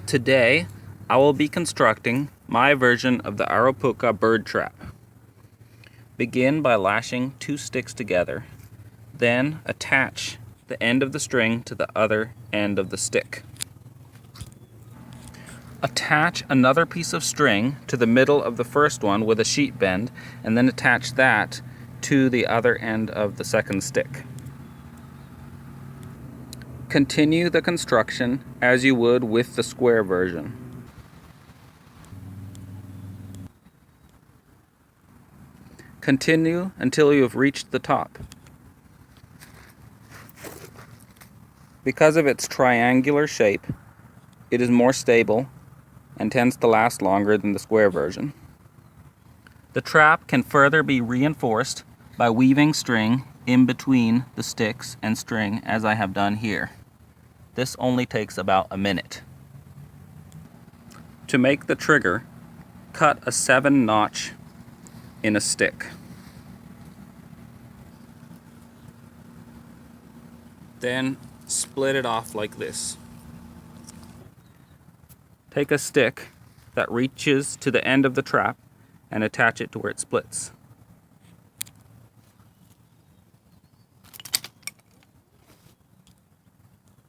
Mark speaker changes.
Speaker 1: Today, I will be constructing my version of the Arapuca bird trap. Begin by lashing 2 sticks together, then attach the end of the string to the other end of the stick. Attach another piece of string to the middle of the first one with a sheet bend, and then attach that to the other end of the second stick. Continue the construction as you would with the square version. Continue until you have reached the top. Because of its triangular shape, it is more stable and tends to last longer than the square version. The trap can further be reinforced by weaving string in between the sticks and string, as I have done here. This only takes about a minute. To make the trigger, cut a 7 notch in a stick. Then split it off like this. Take a stick that reaches to the end of the trap and attach it to where it splits.